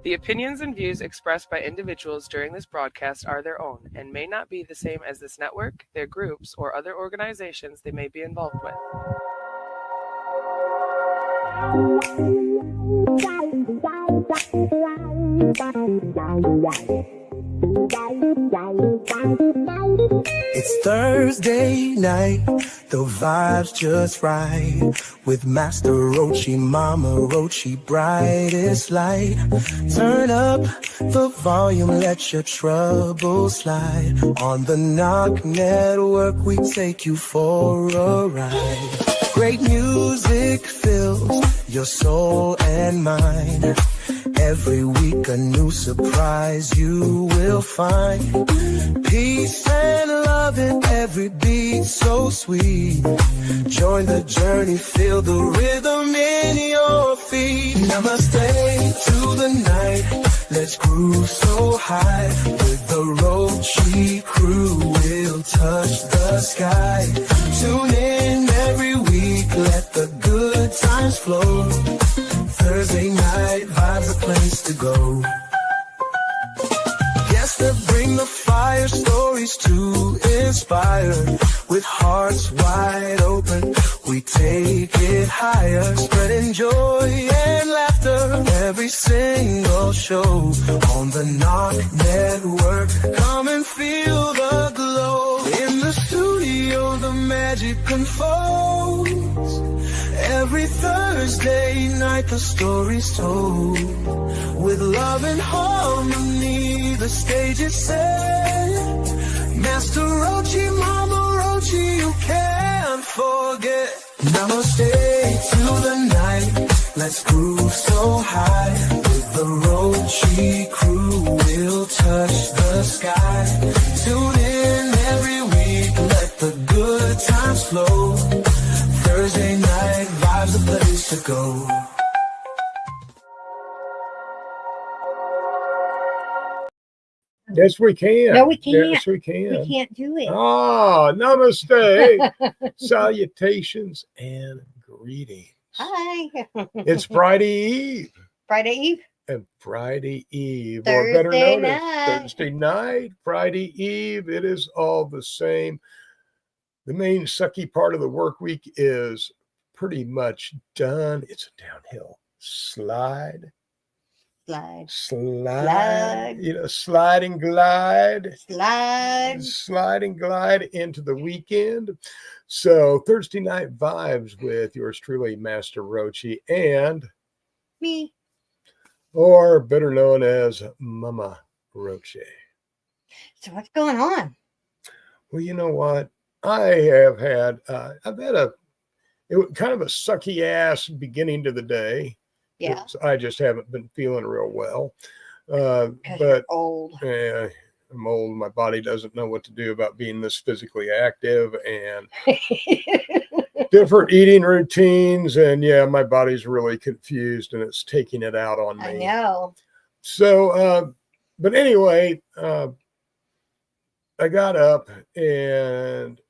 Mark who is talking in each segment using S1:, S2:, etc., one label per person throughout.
S1: The opinions and views expressed by individuals during this broadcast are their own and may not be the same as this network, their groups, or other organizations they may be involved with.
S2: It's Thursday night, the vibe's just right. With Master Rochi, Mama Rochi, brightest light. Turn up the volume, let your troubles slide. On the Knock Network, we take you for a ride. Great music fills your soul and mind. Every week a new surprise you will find. Peace and love in every beat so sweet. Join the journey, feel the rhythm in your feet. Namaste to the night, let's groove so high. With the Rochi crew, we'll touch the sky. Tune in every week, let the good times flow. Thursday night vibes, a place to go. Guests that bring the fire, stories to inspire. With hearts wide open, we take it higher. Spreading joy and laughter, every single show. On the Knock Network, come and feel the glow. In the studio, the magic unfolds. Every Thursday night the story's told. With love and harmony the stage is set. Master Rochi, Mama Rochi, you can't forget. Namaste to the night, let's groove so high. With the Rochi crew we'll touch the sky. Tune in every week, let the good times flow. Thursday night vibes, a place to go.
S3: Yes, we can.
S4: No, we can't.
S3: Yes, we can.
S4: We can't do it.
S3: Ah, namaste. Salutations and greetings.
S4: Hi.
S3: It's Friday Eve.
S4: Friday Eve.
S3: And Friday Eve,
S4: Thursday
S3: or better known as
S4: night.
S3: Thursday night, Friday Eve. It is all the same. The main sucky part of the work week is pretty much done. It's a downhill slide.
S4: Slide.
S3: You know, slide and glide.
S4: Slide.
S3: And glide into the weekend. So Thursday night vibes with yours truly, Master Rochi, and
S4: Me.
S3: or better known as Mama Rochi.
S4: So what's going on?
S3: Well, you know what? I've had it was kind of a sucky ass beginning to the day.
S4: Yeah.
S3: I just haven't been feeling real well.
S4: 'Cause
S3: But
S4: you're old.
S3: yeah, I'm old. My body doesn't know what to do about being this physically active and different eating routines. And yeah, my body's really confused and it's taking it out on me.
S4: I know.
S3: So, but anyway, I got up and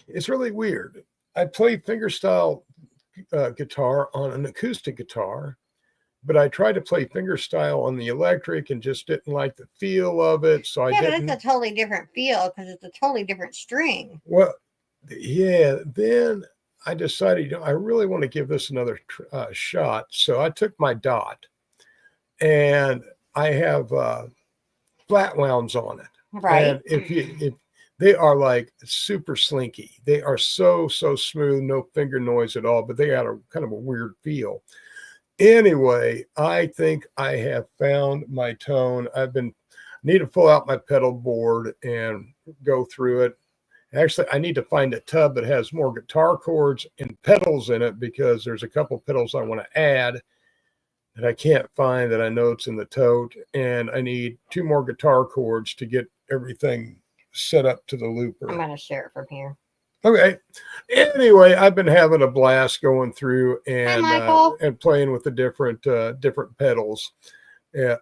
S3: it's really weird. I play fingerstyle guitar on an acoustic guitar, but I tried to play fingerstyle on the electric and just didn't like the feel of it. So
S4: Yeah,
S3: I
S4: but
S3: didn't.
S4: it's a totally different feel because it's a totally different string.
S3: Well, yeah, then I decided, I really want to give this another shot. So I took my Dot and I have flat wounds on it.
S4: Right.
S3: And if they are like super slinky, they are so smooth, no finger noise at all, but they got a kind of a weird feel. Anyway, I think I have found my tone. Need to pull out my pedal board and go through it. Actually, I need to find a tub that has more guitar chords and pedals in it because there's a couple pedals I want to add that I can't find that I know it's in the tote. And I need 2 more guitar chords to get everything set up to the looper.
S4: I'm going to share it from here.
S3: Okay. Anyway, I've been having a blast going through and playing with the different pedals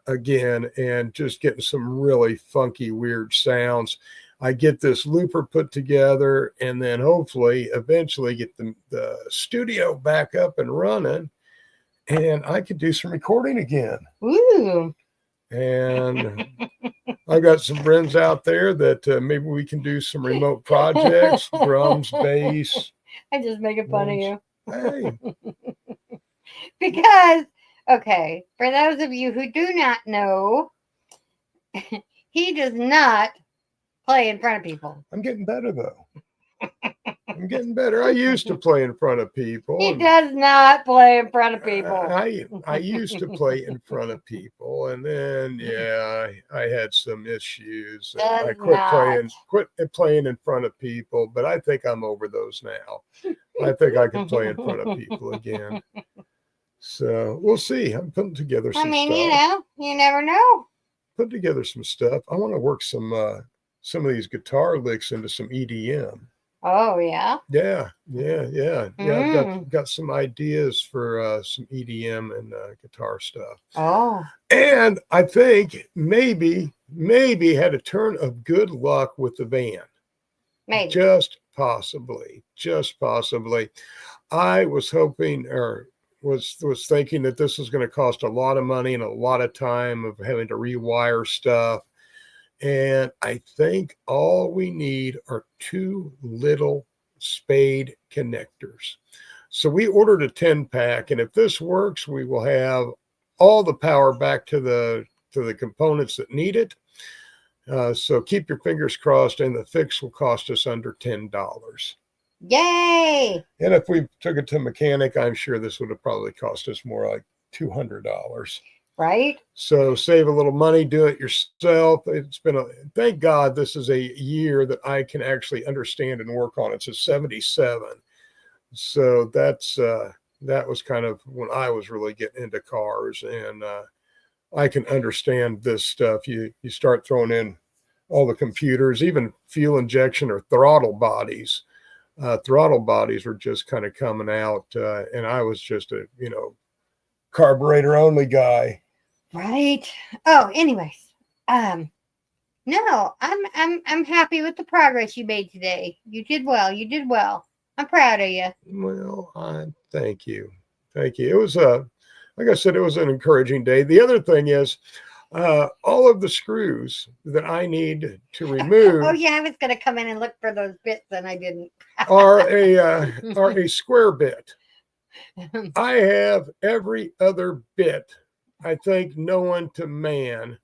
S3: again, and just getting some really funky, weird sounds. I get this looper put together, and then hopefully eventually get the studio back up and running. and I could do some recording again.
S4: Ooh.
S3: And I got some friends out there that maybe we can do some remote projects, drums, bass.
S4: I'm just making fun of you.
S3: Hey,
S4: Because, okay, for those of you who do not know, he does not play in front of people.
S3: I'm getting better though. I'm getting better. I used to play in front of people.
S4: He does not play in front of people.
S3: I used to play in front of people, and then I had some issues. I quit playing in front of people, but I think I'm over those now. I think I can play in front of people again. So we'll see. I'm putting together some stuff.
S4: You never know.
S3: Put together some stuff. I want to work some of these guitar licks into some EDM.
S4: Oh yeah.
S3: Yeah. I've got some ideas for some EDM and guitar stuff.
S4: Oh.
S3: And I think maybe had a turn of good luck with the van.
S4: Maybe.
S3: Just possibly. I was hoping or was thinking that this was going to cost a lot of money and a lot of time of having to rewire stuff. And I think all we need are 2 little spade connectors. So we ordered a 10-pack, and if this works, we will have all the power back to the components that need it. So keep your fingers crossed, and the fix will cost us under $10.
S4: Yay!
S3: And if we took it to a mechanic, I'm sure this would have probably cost us more like $200.
S4: Right?
S3: So save a little money, do it yourself. It's been thank God this is a year that I can actually understand and work on. It's a 77. So that was kind of when I was really getting into cars, and I can understand this stuff. You start throwing in all the computers, even fuel injection or throttle bodies. Throttle bodies were just kind of coming out, and I was just a carburetor only guy.
S4: Right. Oh, anyways. No, I'm happy with the progress you made today. You did well. I'm proud of you.
S3: Well, thank you. It was like I said, it was an encouraging day. The other thing is, all of the screws that I need to remove.
S4: Oh yeah, I was going to come in and look for those bits, and I didn't.
S3: are a square bit. I have every other bit, I think, known to man,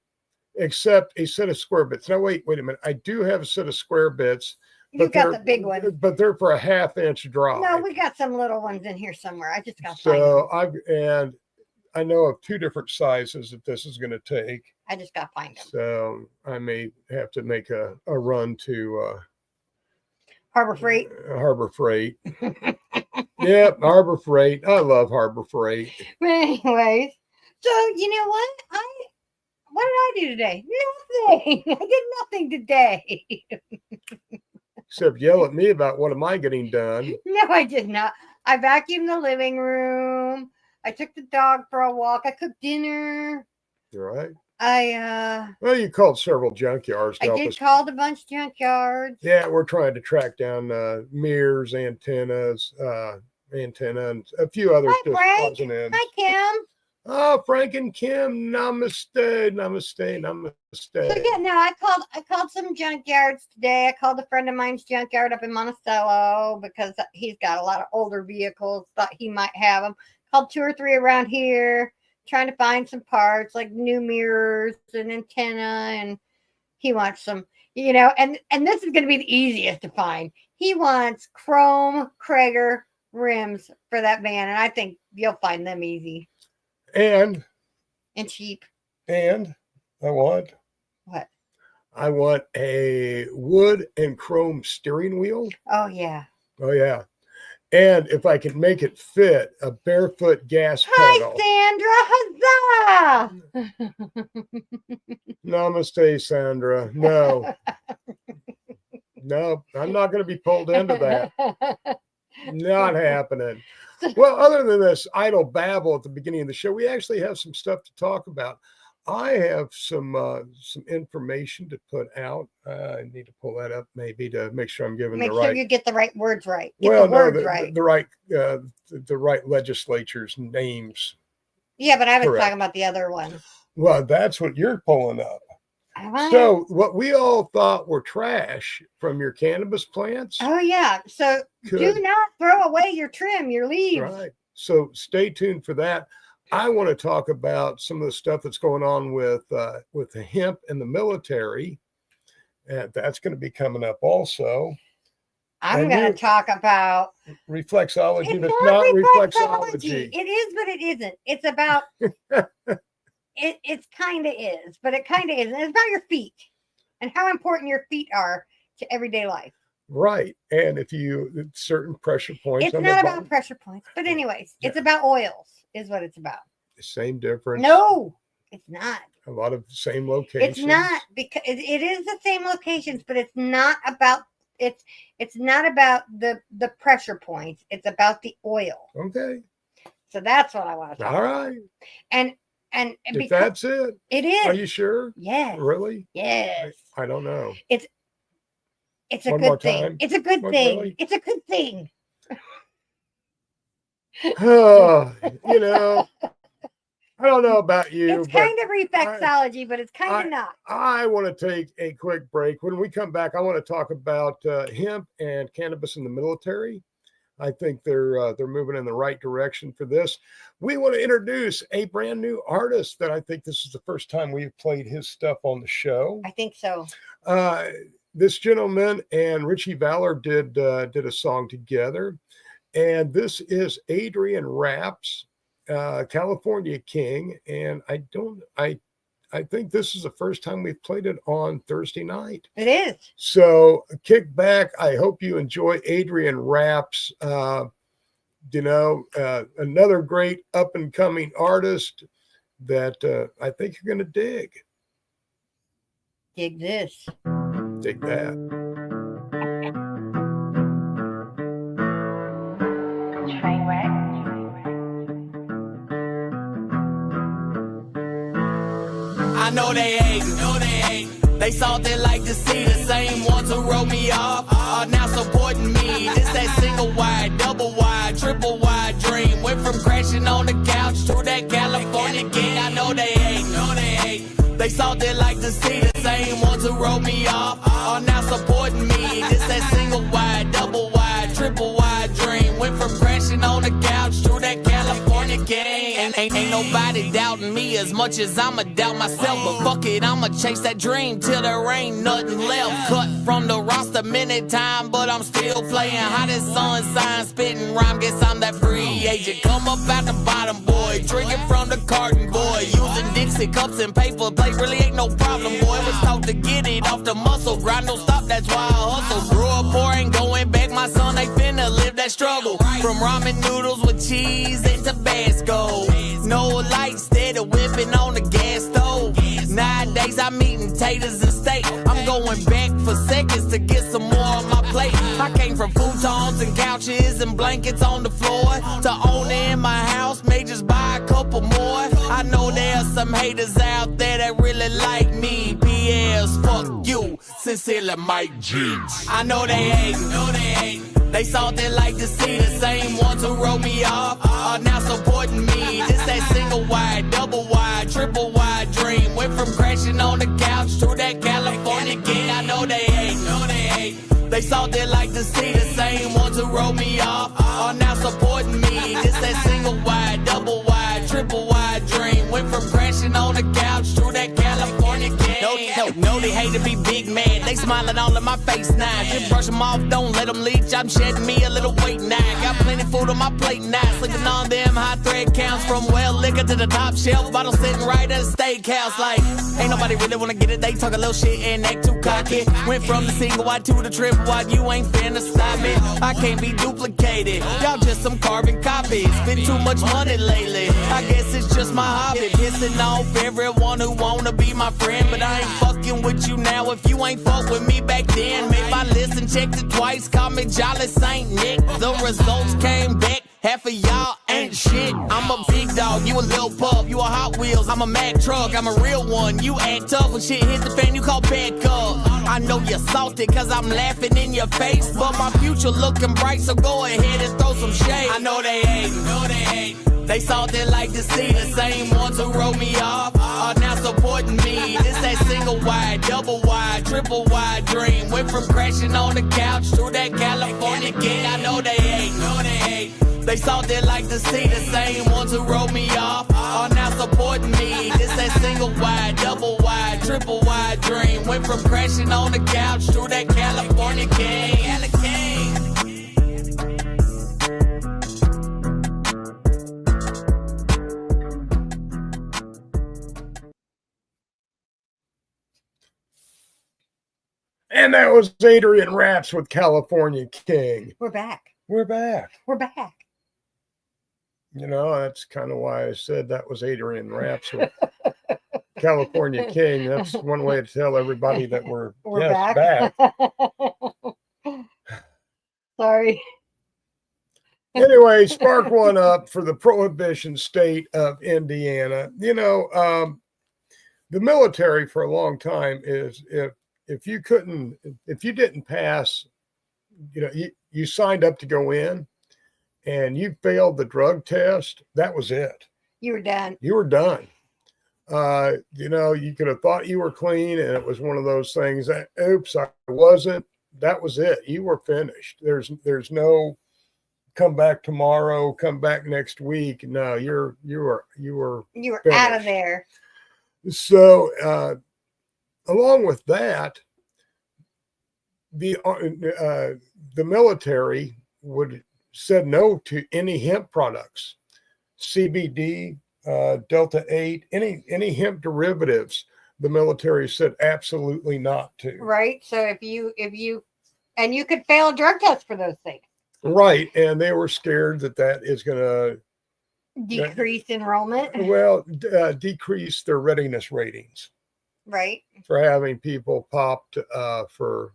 S3: except a set of square bits. Now, wait a minute. I do have a set of square bits.
S4: You got the big one.
S3: But they're for a 1/2-inch drive.
S4: No, we got some little ones in here somewhere. I just got to
S3: find them. I know of 2 different sizes that this is going to take.
S4: I just got to find them.
S3: So I may have to make a run to
S4: Harbor Freight.
S3: Harbor Freight. Yep, Harbor Freight. I love Harbor Freight.
S4: But anyways, so you know what did I do today? Nothing. I did nothing today.
S3: Except yell at me about what am I getting done.
S4: No, I did not. I vacuumed the living room. I took the dog for a walk. I cooked dinner.
S3: You're right.
S4: Well,
S3: you called several junkyards.
S4: I did call a bunch of junkyards.
S3: Yeah, we're trying to track down mirrors, antennas, and a few other.
S4: Hi, Frank. Hi, Kim.
S3: Oh, Frank and Kim, namaste.
S4: So yeah, no, I called some junkyards today. I called a friend of mine's junkyard up in Monticello because he's got a lot of older vehicles. Thought he might have them. Called 2 or 3 around here, trying to find some parts like new mirrors and antenna, and he wants some, and this is going to be the easiest to find. He wants chrome Krager rims for that van, and I think you'll find them easy.
S3: And
S4: cheap.
S3: And I want
S4: what?
S3: I want a wood and chrome steering wheel.
S4: Oh yeah.
S3: And if I can make it fit, a barefoot gas pedal.
S4: Hi, Sandra. Huzzah!
S3: Namaste, Sandra. No, I'm not going to be pulled into that. Not happening. Well, other than this idle babble at the beginning of the show, we actually have some stuff to talk about. I have some information to put out. I need to pull that up maybe to make sure I'm giving
S4: make
S3: the right.
S4: Make sure you get the right words right.
S3: The right legislature's names.
S4: Yeah, but I was
S3: Correct.
S4: talking about the other one.
S3: Well, that's what you're pulling up.
S4: Am I?
S3: So what we all thought were trash from your cannabis plants.
S4: Oh yeah. So
S3: could-
S4: do not throw away your trim, your leaves.
S3: Right. So stay tuned for that. I want to talk about some of the stuff that's going on with the hemp and the military. And that's going to be coming up also.
S4: I'm
S3: And
S4: going
S3: you-
S4: to talk about.
S3: Reflexology
S4: It's
S3: that's
S4: not
S3: not
S4: reflexology.
S3: reflexology.
S4: It is, but it isn't. It's about. It's kind of is, but it kind of isn't. It's about your feet and how important your feet are to everyday life.
S3: Right. And if you certain pressure points
S4: It's
S3: on
S4: not
S3: the
S4: about
S3: bottom,
S4: pressure points, but anyways, it's about oils. Is what it's about.
S3: same difference.
S4: No, it's not.
S3: A lot of same locations.
S4: It's not because it is the same locations, but it's not about it's not about the pressure points. It's about the oil.
S3: Okay.
S4: So that's what I want to talk
S3: All
S4: about.
S3: right.
S4: And
S3: If
S4: because
S3: that's it,
S4: it is.
S3: are you sure?
S4: Yes.
S3: Really?
S4: Yes.
S3: I don't know.
S4: It's a
S3: One more
S4: good thing.
S3: time.
S4: It's a good
S3: What,
S4: thing.
S3: really?
S4: It's a good thing.
S3: You know, I don't know about you,
S4: It's
S3: but
S4: kind of reflexology, but it's kind of not.
S3: I want to take a quick break. When we come back, I want to talk about hemp and cannabis in the military. I think they're moving in the right direction for this. We want to introduce a brand new artist that I think this is the first time we've played his stuff on the show.
S4: I think so.
S3: This gentleman and Richie Valor did a song together, and this is Adrian Raps, California King, and I think this is the first time we've played it on Thursday night.
S4: It is.
S3: So kick back. I hope you enjoy Adrian Raps. Another great up and coming artist that I think you're going to dig.
S4: Dig this.
S3: Dig that.
S5: I know they hate, they saw they like to see the same ones who wrote me off are now supporting me. This that single wide, double wide, triple wide dream. Went from crashing on the couch to that California king. I know they hate, they saw they like to see the same ones who wrote me off are now supporting me. This that single wide, double wide, triple wide dream. Went from crashing on the couch to that California king. Ain't nobody doubting me as much as I'ma doubt myself. But fuck it, I'ma chase that dream till there ain't nothing left. Cut from the roster minute time, but I'm still playing. Hottest sun sign, spitting rhyme, guess I'm that free agent. Come up out the bottom, boy, drinking from the carton, boy. Using Dixie cups and paper plate really ain't no problem, boy. Was taught to get it off the muscle, grind don't stop, that's why I hustle. Grew up poor, ain't going back, my son, they finna live that struggle. From ramen noodles with cheese and Tabasco. No lights, steady whipping on the gas stove. Nowadays I'm eating taters and steak. I'm going back for seconds to get some more on my plate. I came from futons and couches and blankets on the floor to own in my house, may just buy a couple more. I know there's some haters out there that really like me. PS, fuck you, sincerely Mike G. I know they hate, they saw they like to see the same ones who wrote me off are now supporting me. This that single wide, double wide, triple wide dream. Went from crashing on the couch to that California king. I know they hate, they saw they like to see the same ones who wrote me off are now supporting me. This that single wide, double wide, triple wide dream. Went from crashing on the couch to that California king. No, they hate to be big mad. They smiling all in my face now. Just brush them off, don't let them leech. I'm shedding me a little weight now. Got plenty food on my plate now. Sleeping on them high thread counts. From well liquor to the top shelf. Bottle sitting right at a steakhouse. Like, ain't nobody really wanna get it. They talk a little shit and act too cocky. Went from the single wide to the triple wide. You ain't finna stop it. I can't be duplicated. Y'all just some carbon copies. Spend too much money lately. I guess it's just my hobby. Pissing off everyone who wanna be my friend. But I ain't fucking with you now if you ain't fuck with me back then. Maybe I listen, checked it twice, call me Jolly Saint Nick. The results came back, half of y'all ain't shit. I'm a big dog, you a little pup, you a Hot Wheels, I'm a Mack truck, I'm a real one. You act tough when shit hit the fan, you call back up. I know you're salty cause I'm laughing in your face, but my future looking bright, so go ahead and throw some shade. I know they hate, They salty like the sea, the same ones who wrote me off are now supporting me. This that single wide, double wide, triple wide dream. Went from crashing on the couch to that California king. I know they hate. They salty like the sea, the same ones who wrote me off are now supporting me. This that single wide, double wide, triple wide dream. Went from crashing on the couch to that California king.
S3: And that was Adrian Raps with California King.
S4: We're back.
S3: We're back.
S4: We're back.
S3: You know, that's kind of why I said that was Adrian Raps with California King. That's one way to tell everybody that we're back.
S4: Sorry.
S3: Anyway, spark one up for the prohibition state of Indiana. You know, the military for a long time is if you didn't pass, you know, you signed up to go in and you failed the drug test, that was it.
S4: You were done.
S3: You were done. You know, you could have thought you were clean and it was one of those things that, oops, I wasn't. That was it. You were finished. There's no come back tomorrow, come back next week. No, you were
S4: finished. Out of there.
S3: So, along with that, the military said no to any hemp products, CBD, Delta 8, any hemp derivatives. The military said absolutely not to.
S4: Right. So if you and you could fail a drug test for those things.
S3: Right, and they were scared that is going to
S4: decrease enrollment.
S3: Well, decrease their readiness ratings.
S4: Right.
S3: For having people popped for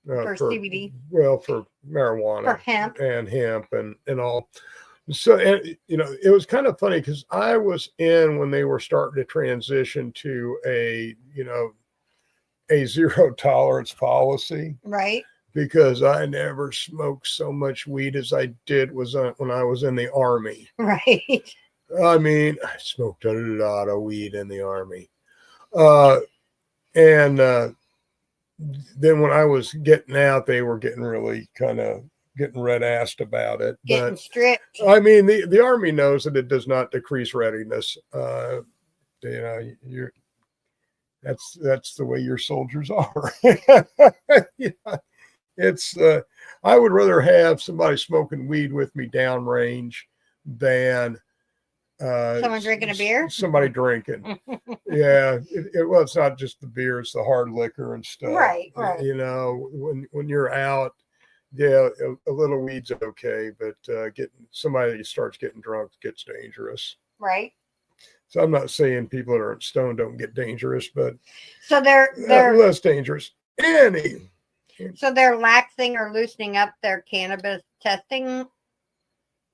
S4: CBD.
S3: Well, for marijuana.
S4: For hemp.
S3: And hemp and all. So, and, you know, it was kind of funny because I was in when they were starting to transition to a zero tolerance policy.
S4: Right.
S3: Because I never smoked so much weed as I did when I was in the Army.
S4: Right.
S3: I mean, I smoked a lot of weed in the Army. And then when I was getting out, they were getting really kind of getting red-assed about it.
S4: Getting strict.
S3: I mean, the Army knows that it does not decrease readiness. You know, that's the way your soldiers are. Yeah. It's I would rather have somebody smoking weed with me downrange than
S4: someone drinking a beer.
S3: Somebody drinking. Yeah, well, it's not just the beer; it's the hard liquor and stuff.
S4: Right.
S3: You know, when you're out, yeah, a little weed's okay, but getting somebody that starts getting drunk gets dangerous.
S4: Right.
S3: So I'm not saying people that are stoned don't get dangerous, but
S4: so they're
S3: less dangerous.
S4: So they're laxing or loosening up their cannabis testing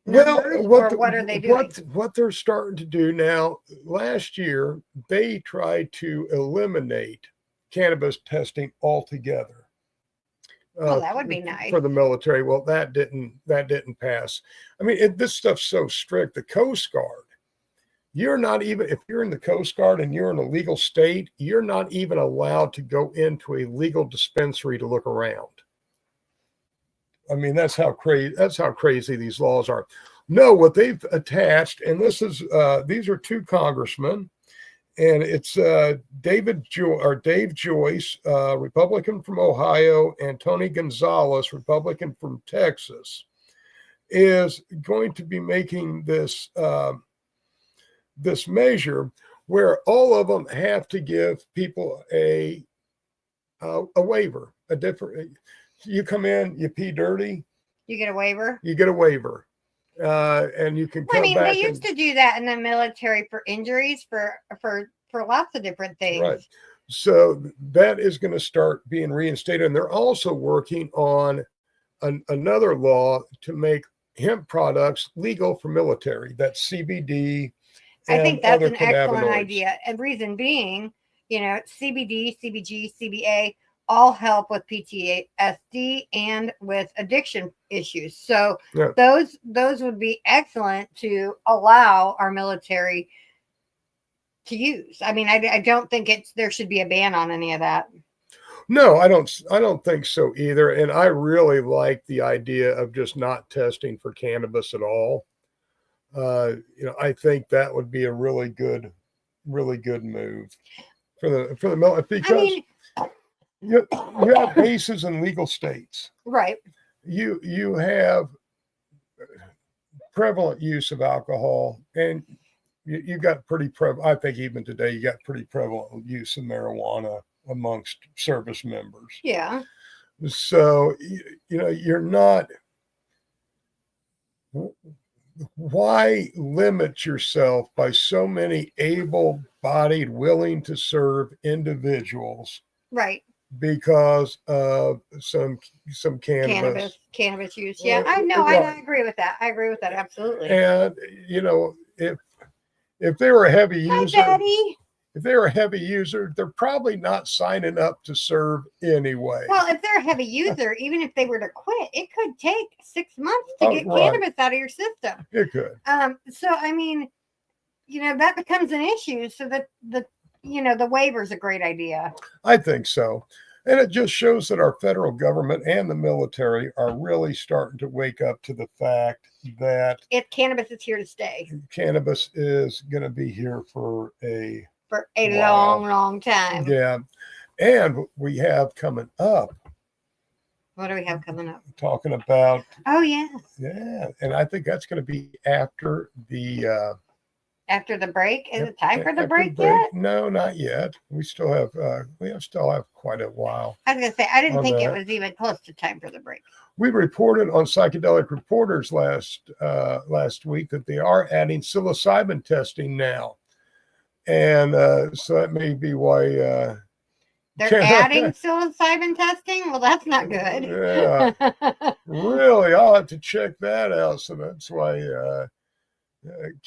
S3: numbers,
S4: what are they doing?
S3: What they're starting to do now, last year, they tried to eliminate cannabis testing altogether.
S4: Oh, that would be nice.
S3: For the military. Well, that didn't pass. I mean, this stuff's so strict. The Coast Guard, you're not even, if you're in the Coast Guard and you're in a legal state, you're not even allowed to go into a legal dispensary to look around. I mean, that's how crazy these laws are. No, what they've attached, and these are two congressmen, and it's Dave Joyce, Republican from Ohio, and Tony Gonzalez, Republican from Texas, is going to be making this this measure where all of them have to give people a waiver, a different. You come in, you pee dirty,
S4: you get a waiver.
S3: You get a waiver, and you can come back.
S4: They used to do that in the military for injuries, for lots of different things.
S3: Right. So that is going to start being reinstated, and they're also working on another law to make hemp products legal for military. That's CBD.
S4: I think that's an excellent idea. And reason being, you know, CBD, CBG, CBA, all help with PTSD and with addiction issues. So
S3: Yeah.
S4: those would be excellent to allow our military to use. I mean, I don't think there should be a ban on any of that.
S3: No, I don't think so either. And I really like the idea of just not testing for cannabis at all. I think that would be a really good move for the military,
S4: I mean,
S3: because you have bases in legal states.
S4: right.
S3: You have prevalent use of alcohol, and you got pretty prevalent. I think even today you got pretty prevalent use of marijuana amongst service members.
S4: Yeah.
S3: So you're not. Why limit yourself by so many able-bodied, willing to serve individuals
S4: Right.
S3: because of some
S4: Cannabis use. Yeah, I know.
S3: Right.
S4: I agree with that. I agree with that absolutely.
S3: And if they were a heavy
S4: Hi,
S3: user,
S4: Betty.
S3: if they're a heavy user, they're probably not signing up to serve anyway.
S4: Well, if they're a heavy user, even if they were to quit, it could take 6 months to get
S3: right.
S4: cannabis out of your system.
S3: It could.
S4: So I mean, that becomes an issue. So that the waiver is a great idea.
S3: I think so. And it just shows that our federal government and the military are really starting to wake up to the fact that
S4: Cannabis is here to stay
S3: cannabis is going to be here for a
S4: long, long time.
S3: Yeah. And we have coming up.
S4: What do we have coming up?
S3: Talking about.
S4: Oh, yeah.
S3: Yeah. And I think that's going to be after the.
S4: After the break? Is it time for the break yet?
S3: No, not yet. We still have quite a while.
S4: I was gonna say I didn't think it was even close to time for the break.
S3: We reported on Psychedelic Reporters last week that they are adding psilocybin testing now, and so that may be why
S4: they're adding psilocybin testing. Well, that's not good.
S3: Yeah, really, I'll have to check that out. So that's why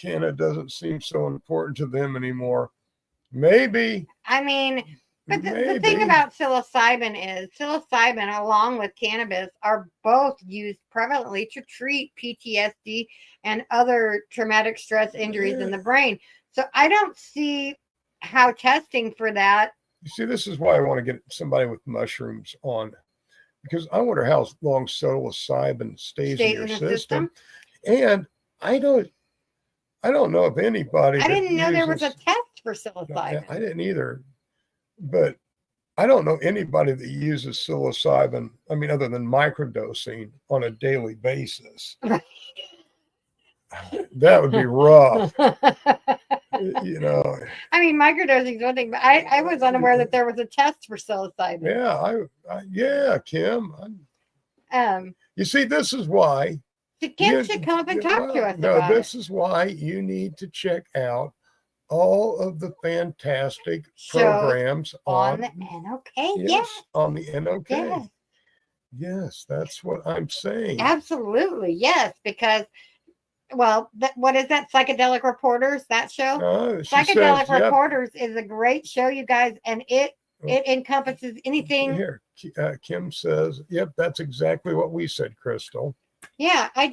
S3: Canada doesn't seem so important to them anymore. Maybe.
S4: I mean, but the thing about psilocybin is psilocybin, along with cannabis, are both used prevalently to treat PTSD and other traumatic stress injuries in the brain. So I don't see how testing for that.
S3: You see, this is why I want to get somebody with mushrooms on, because I wonder how long psilocybin stays in your system. And I don't know if anybody.
S4: I didn't know there was a test for psilocybin.
S3: I didn't either, but I don't know anybody that uses psilocybin. I mean, other than microdosing on a daily basis.
S4: Right.
S3: That would be rough.
S4: I mean, microdosing is one thing, but I was unaware that there was a test for psilocybin.
S3: Yeah, Kim. You see, this is why.
S4: Kim should come up and talk to us about
S3: this is why you need to check out all of the fantastic programs
S4: on the NOK. Yes,
S3: on the NOK.
S4: Yes.
S3: Yes, that's what I'm saying.
S4: Absolutely, yes, because, what is that? Psychedelic Reporters, that show? Psychedelic Reporters is a great show, you guys, and it encompasses anything.
S3: Here, Kim says, yep, that's exactly what we said, Crystal.
S4: Yeah, I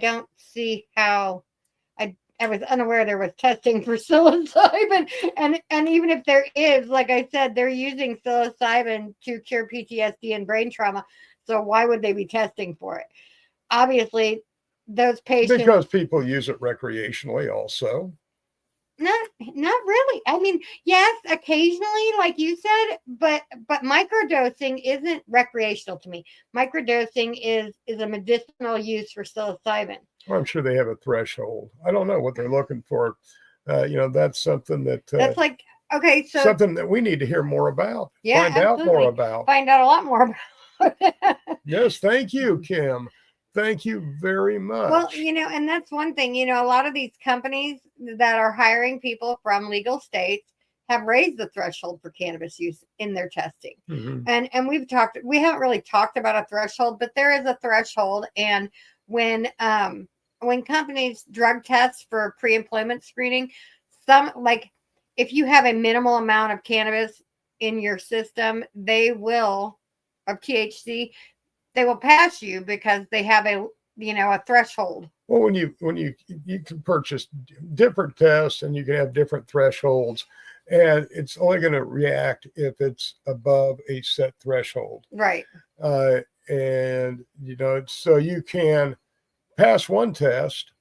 S4: don't see how. I was unaware there was testing for psilocybin, and even if there is, like I said, they're using psilocybin to cure PTSD and brain trauma. So why would they be testing for it? Obviously, those patients,
S3: because people use it recreationally, also.
S4: Not really. I mean, yes, occasionally, like you said, but microdosing isn't recreational to me. Microdosing is a medicinal use for psilocybin.
S3: Well, I'm sure they have a threshold. I don't know what they're looking for. That's something that
S4: that's like, okay, so
S3: something that we need to hear more about.
S4: Yeah,
S3: find out more about.
S4: Find out a lot more about.
S3: Yes, thank you, Kim. Thank you very much.
S4: Well, and that's one thing, a lot of these companies that are hiring people from legal states have raised the threshold for cannabis use in their testing.
S3: Mm-hmm.
S4: And we haven't really talked about a threshold, but there is a threshold. And when companies drug test for pre-employment screening, if you have a minimal amount of cannabis in your system, they will, of THC, they will pass you because they have a threshold.
S3: Well, when you can purchase different tests and you can have different thresholds, and it's only going to react if it's above a set threshold.
S4: Right.
S3: And so you can pass one test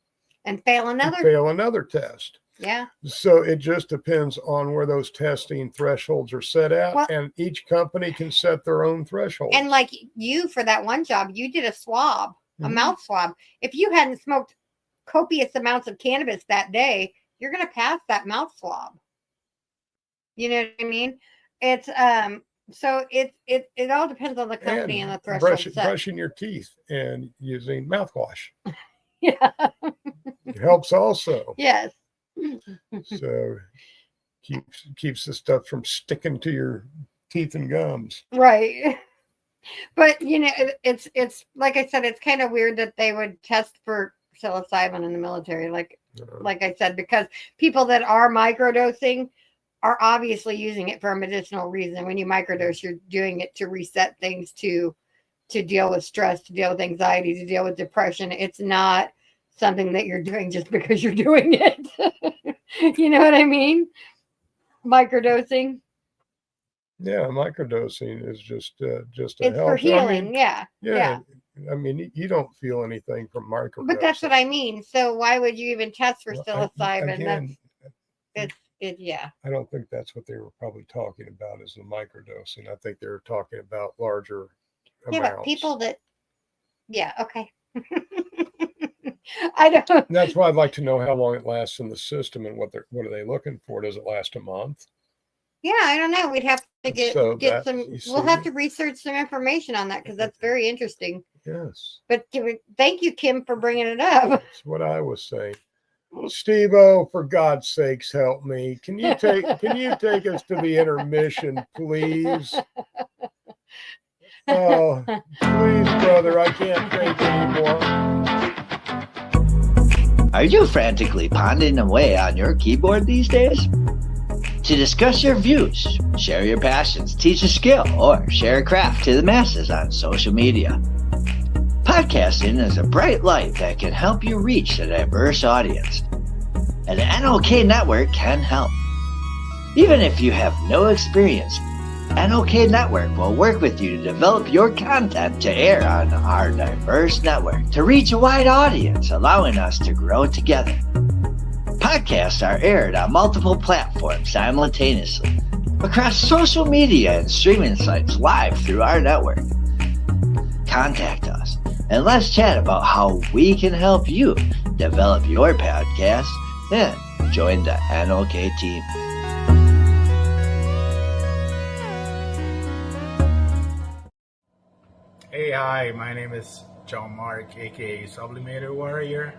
S4: and fail
S3: another test.
S4: Yeah.
S3: So it just depends on where those testing thresholds are set at, and each company can set their own threshold.
S4: And like you, for that one job, you did a swab, a mouth swab. If you hadn't smoked copious amounts of cannabis that day, you're going to pass that mouth swab. You know what I mean? It's so it all depends on the company and the threshold.
S3: Brushing your teeth and using mouthwash.
S4: Yeah.
S3: It helps also.
S4: Yes.
S3: So keeps the stuff from sticking to your teeth and gums.
S4: Right. But it's like I said, it's kind of weird that they would test for psilocybin in the military, like I said, because people that are microdosing are obviously using it for a medicinal reason. When you microdose, you're doing it to reset things, to deal with stress, to deal with anxiety, to deal with depression. It's not something that you're doing just because you're doing it. You know what I mean? Microdosing.
S3: Yeah, microdosing is just a
S4: it's
S3: help.
S4: for healing.
S3: Yeah. I mean, you don't feel anything from microdosing.
S4: But that's what I mean. So why would you even test for psilocybin? Yeah.
S3: I don't think that's what they were probably talking about is the microdosing. I think they were talking about larger amounts.
S4: But people that, okay. I don't.
S3: That's why I'd like to know how long it lasts in the system and what are they looking for? Does it last a month?
S4: Yeah, I don't know. We'd have to get some. We'll have to research some information on that because that's very interesting.
S3: Yes.
S4: But thank you, Kim, for bringing it up.
S3: That's what I was saying. Steve-O, for God's sakes, help me. Can you take us to the intermission, please? Oh, please, brother, I can't take anymore.
S6: Are you frantically pondering away on your keyboard these days? To discuss your views, share your passions, teach a skill, or share a craft to the masses on social media. Podcasting is a bright light that can help you reach a diverse audience. And the NOK Network can help. Even if you have no experience, NOK Network will work with you to develop your content to air on our diverse network to reach a wide audience, allowing us to grow together. Podcasts are aired on multiple platforms simultaneously across social media and streaming sites live through our network. Contact us and let's chat about how we can help you develop your podcast and join the NOK team.
S7: Hey, hi, my name is John Mark, aka Sublimator Warrior,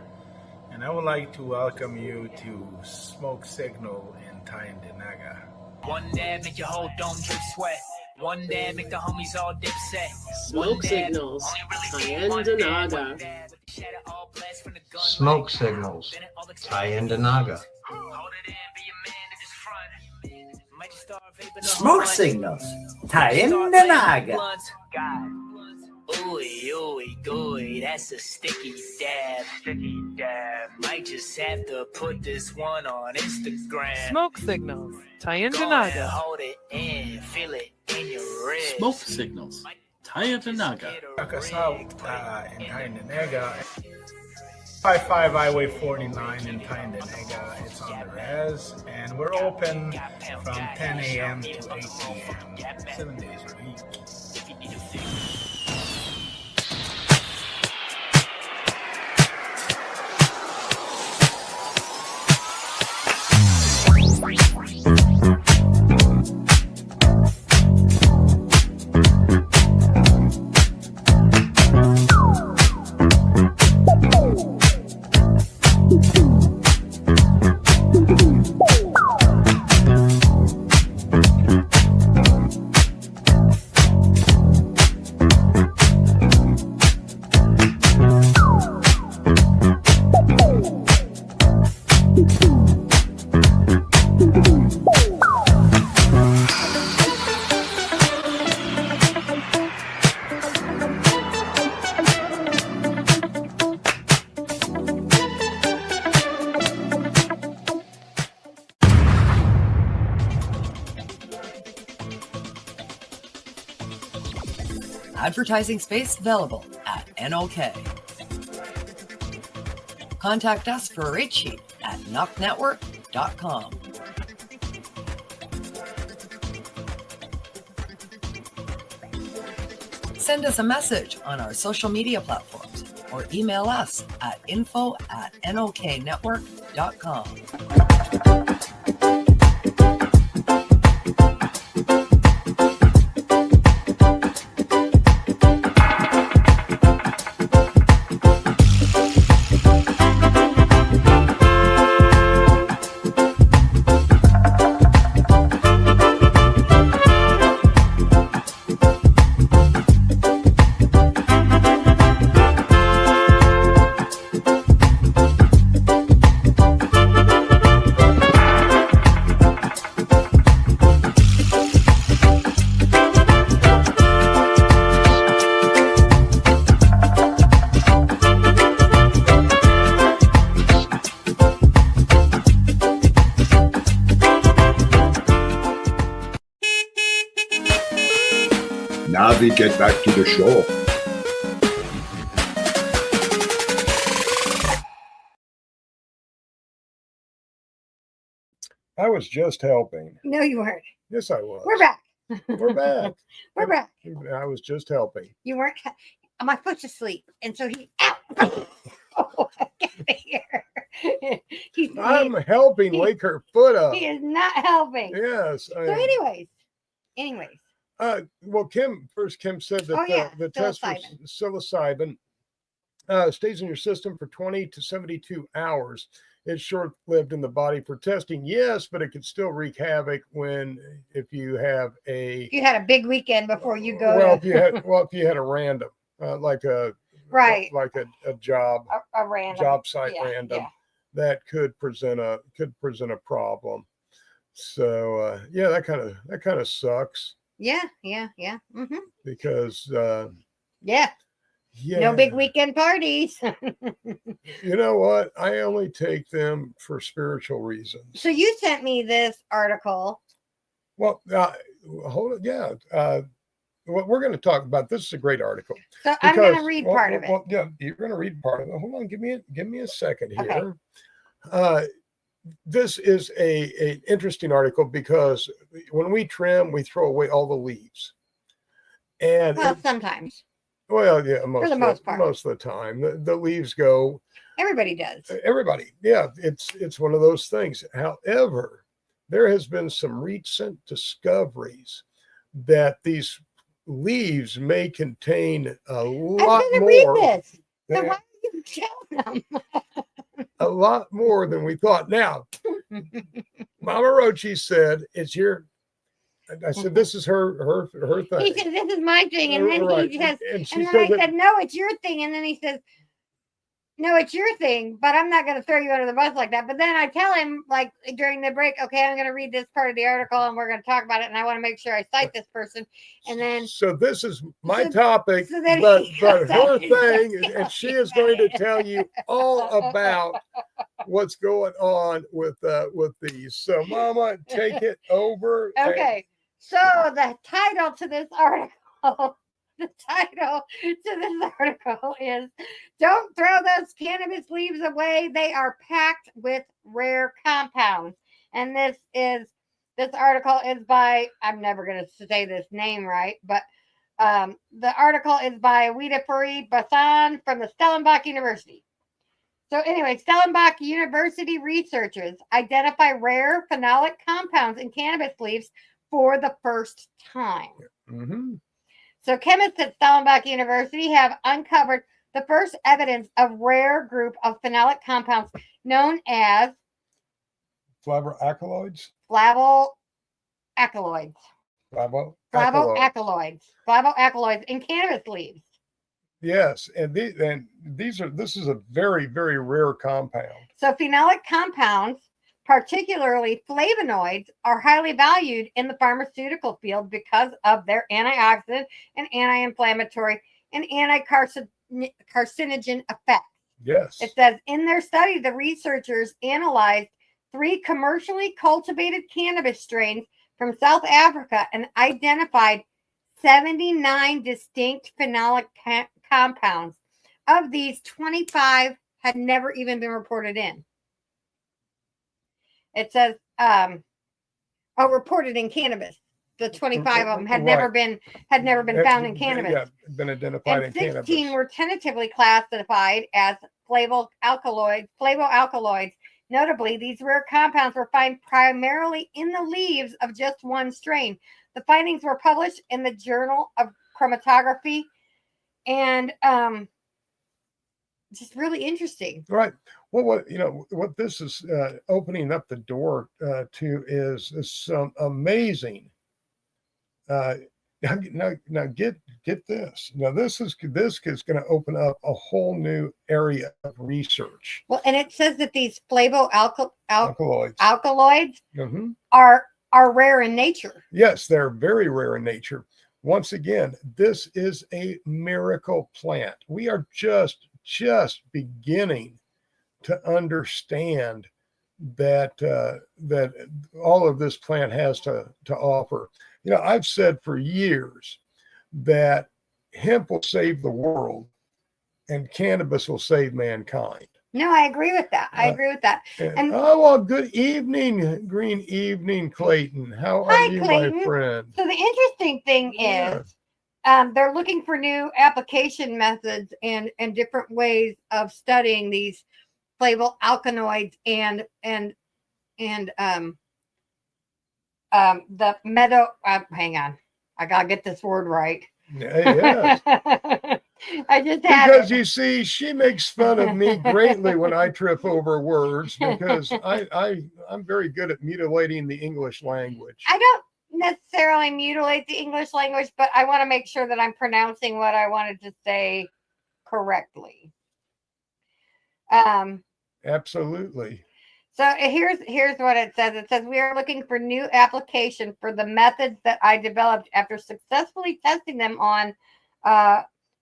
S7: and I would like to welcome you to Smoke Signal in Tyendinaga.
S5: One dab make your whole dome drip sweat. One dab make the homies all dip set.
S8: Smoke Signals, Tyendinaga.
S9: Smoke Signals, Tyendinaga.
S10: Smoke Signals, Tyendinaga.
S5: Ooey, ooey, gooey, that's a sticky dab. Might just have to put this one on Instagram.
S1: Smoke Signals, Tyendinaga.
S5: Hold it in, feel it in your wrist.
S8: Smoke Signals, Tyendinaga.
S7: Check us out in Tyendinaga. 55 Highway 49 in Tyendinaga. It's on the res, and we're open from 10 a.m. to 8 p.m. 7 days a week.
S11: Advertising space available at NOK. Contact us for a rate sheet at knocknetwork.com. Send us a message on our social media platforms or email us at info@noknetwork.com.
S12: Now we get back to the show.
S3: I was just helping.
S4: No, you weren't.
S3: Yes, I was.
S4: We're back.
S3: We're back.
S4: We're back.
S3: I was just helping.
S4: You weren't. My foot's asleep, and so he. Oh, get out of here.
S3: I'm helping wake her foot up.
S4: He is not helping.
S3: Yes.
S4: So, anyways.
S3: Well, Kim said that the test for psilocybin stays in your system for 20 to 72 hours. It's short-lived in the body for testing, yes, but it could still wreak havoc if you had a big weekend before you go. Well, if you had a random, like a job, a random job site random, that could present a problem. So that kind of sucks. Yeah. Mm-hmm. Because no big weekend parties. You know what? I only take them for spiritual reasons. So you sent me this article. Well, hold it. Yeah. What we're going to talk about, this is a great article. So I'm going to read part of it. Well, yeah, you're going to read part of it. Hold on. Give me a second here. Okay. This is an interesting article because when we trim, we throw away all the leaves. And sometimes. Well, yeah, for the most part. Most of the time, the leaves go. Everybody does. Everybody, yeah. It's one of those things. However, there has been some recent discoveries that these leaves may contain a lot more. Read this. So why are you telling them? A lot more than we thought. Now, Mama Rochi said, "It's your." I said, "This is her thing." He said, "This is my thing," and then he says, and then I said, "No, it's your thing," and then he says, "No, it's your thing, but I'm not going to throw you under the bus like that." But then I tell him, like during the break, "Okay, I'm going to read this part of the article, and we're going to talk about it, and I want to make sure I cite this person." And then, so this is my topic, but her thing, and she is going to tell you all about what's going on with these. So, Mama, take it over. Okay. So the title to this article. The title to this article is "Don't Throw Those Cannabis Leaves Away. They Are Packed with Rare Compounds." And this article is by, I'm never going to say this name right, but the article is by Widafuri Basan from the Stellenbosch University. So anyway, Stellenbosch University researchers identify rare phenolic compounds in cannabis leaves for the first time. Mm-hmm. So chemists at Stellenbosch University have uncovered the first evidence of rare group of phenolic compounds known as flavoalkaloids. Flavoalkaloids in cannabis leaves. Yes, and this is a very, very rare compound. So phenolic compounds, particularly flavonoids, are highly valued in the pharmaceutical field because of their antioxidant and anti-inflammatory and anti-carcinogen effects. Yes. It says, in their study, the researchers analyzed 3 commercially cultivated cannabis strains from South Africa and identified
S4: 79 distinct phenolic compounds. Of these, 25 had never even been reported in. It says, reported in cannabis. The 25 of them had never been found in cannabis.
S3: Yeah, been identified
S4: and
S3: in
S4: 16
S3: cannabis.
S4: were tentatively classified as flavoalkaloids. Notably, these rare compounds were found primarily in the leaves of just one strain. The findings were published in the Journal of Chromatography, and just really interesting.
S3: Right. Well, what this is opening up the door to is some amazing. Now get this. Now this is going to open up a whole new area of research.
S4: Well, and it says that these flavoalkaloids
S3: Mm-hmm.
S4: are rare in nature.
S3: Yes, they're very rare in nature. Once again, this is a miracle plant. We are just beginning to understand that that all of this plant has to offer. I've said for years that hemp will save the world and cannabis will save mankind.
S4: No, I agree with that.
S3: And well, good evening, green evening, Clayton. How are you,
S4: Clayton.
S3: my friend?
S4: So the interesting thing is they're looking for new application methods and different ways of studying these flavoalkaloids and the meadow. Hang on, I gotta get this word right.
S3: Yes.
S4: I just had
S3: because you see, she makes fun of me greatly when I trip over words because I'm very good at mutilating the English language.
S4: I don't necessarily mutilate the English language, but I want to make sure that I'm pronouncing what I wanted to say correctly.
S3: Absolutely.
S4: So here's what it says. It says we are looking for new application for the methods that I developed after successfully testing them on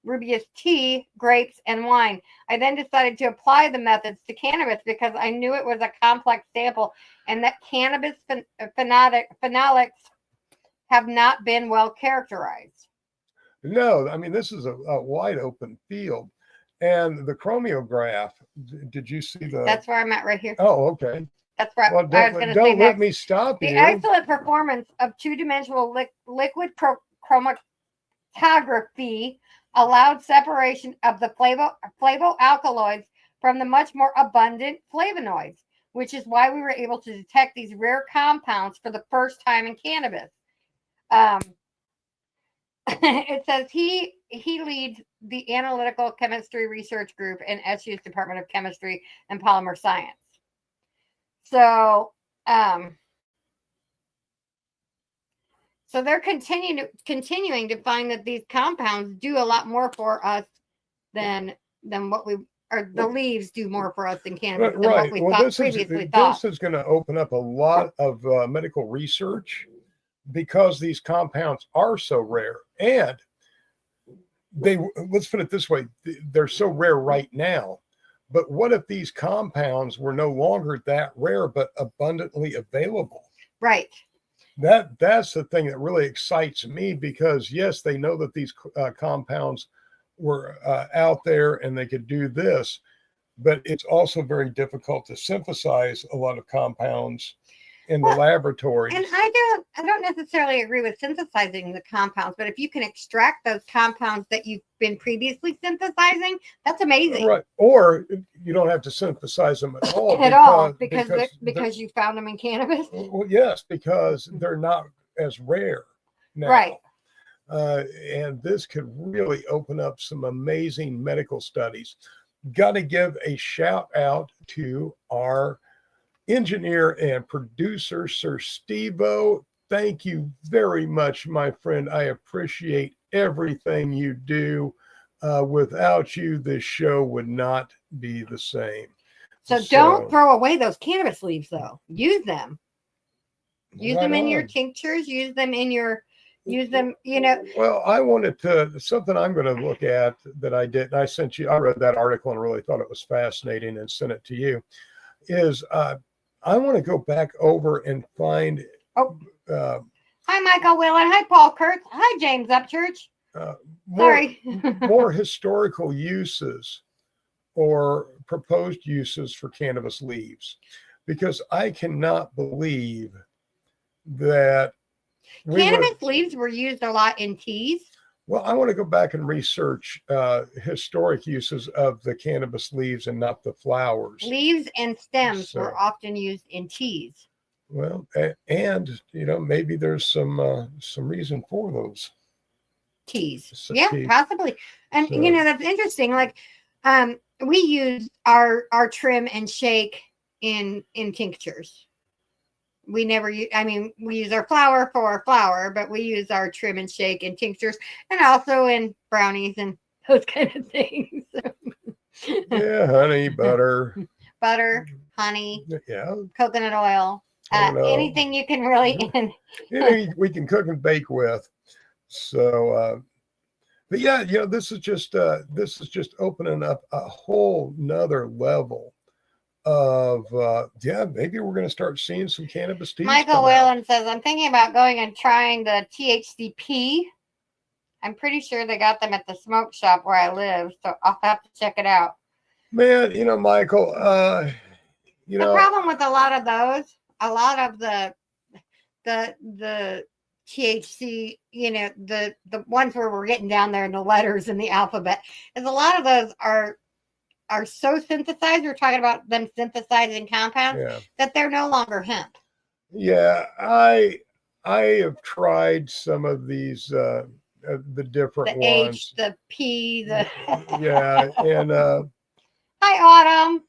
S4: Rubius tea, grapes, and wine. I then decided to apply the methods to cannabis because I knew it was a complex sample and that cannabis phenolics have not been well characterized.
S3: No, I mean, this is a wide open field. And the chromiograph, did you see the...
S4: That's where I'm at right here.
S3: Oh, okay.
S4: That's right.
S3: Well, don't let me stop you.
S4: The excellent performance of two-dimensional liquid chromatography allowed separation of the flavoalkaloids from the much more abundant flavonoids, which is why we were able to detect these rare compounds for the first time in cannabis. It says he leads the analytical chemistry research group in SU's Department of Chemistry and Polymer Science. So they're continuing to find that these compounds do a lot more for us than what we, or the leaves do more for us than cannabis than what we previously thought.
S3: This is going to open up a lot of medical research because these compounds are so rare, and let's put it this way, they're so rare right now. But what if these compounds were no longer that rare but abundantly available?
S4: Right.
S3: That's the thing that really excites me, because yes, they know that these compounds were out there and they could do this, but it's also very difficult to synthesize a lot of compounds in the laboratories.
S4: And I don't necessarily agree with synthesizing the compounds, but if you can extract those compounds that you've been previously synthesizing, that's amazing.
S3: Right. Or you don't have to synthesize them at all.
S4: because you found them in cannabis.
S3: Well, yes, because they're not as rare now.
S4: Right.
S3: And this could really open up some amazing medical studies. Got to give a shout out to our engineer and producer, Sir Steve-O. Thank you very much, my friend. I appreciate everything you do. Without you, this show would not be the same.
S4: So don't throw away those cannabis leaves, though. Use them. Use them in your tinctures. Use them,
S3: Well, I wanted to, something I'm going to look at that I did, and I sent you, I read that article and really thought it was fascinating and sent it to you, is I want to go back over and find
S4: Hi, Michael Whelan. Hi, Paul Kurtz. Hi, James Upchurch. Sorry.
S3: More historical uses or proposed uses for cannabis leaves, because I cannot believe that
S4: Cannabis leaves were used a lot in teas.
S3: Well, I want to go back and research historic uses of the cannabis leaves and not the flowers.
S4: Leaves and stems were often used in teas.
S3: Well, and maybe there's some reason for those
S4: teas. Yeah, possibly. And that's interesting. Like, we use our trim and shake in tinctures. We never use, we use our flour for flour, but we use our trim and shake in tinctures and also in brownies and those kind of things.
S3: Yeah, honey, butter,
S4: honey,
S3: yeah,
S4: coconut oil, anything you can really,
S3: we can cook and bake with. So, but yeah, this is just opening up a whole nother level of maybe we're going to start seeing some cannabis teas.
S4: Michael Whalen says, I'm thinking about going and trying the THCP. I'm pretty sure they got them at the smoke shop where I live, so I'll have to check it out.
S3: Man, Michael, the
S4: problem with a lot of those, a lot of the THC, the ones where we're getting down there in the letters in the alphabet, is a lot of those are so synthesized. We're talking about them synthesizing compounds that they're no longer hemp.
S3: Yeah, I have tried some of these the different
S4: the
S3: ones.
S4: H, the P, the
S3: yeah, and
S4: hi Autumn.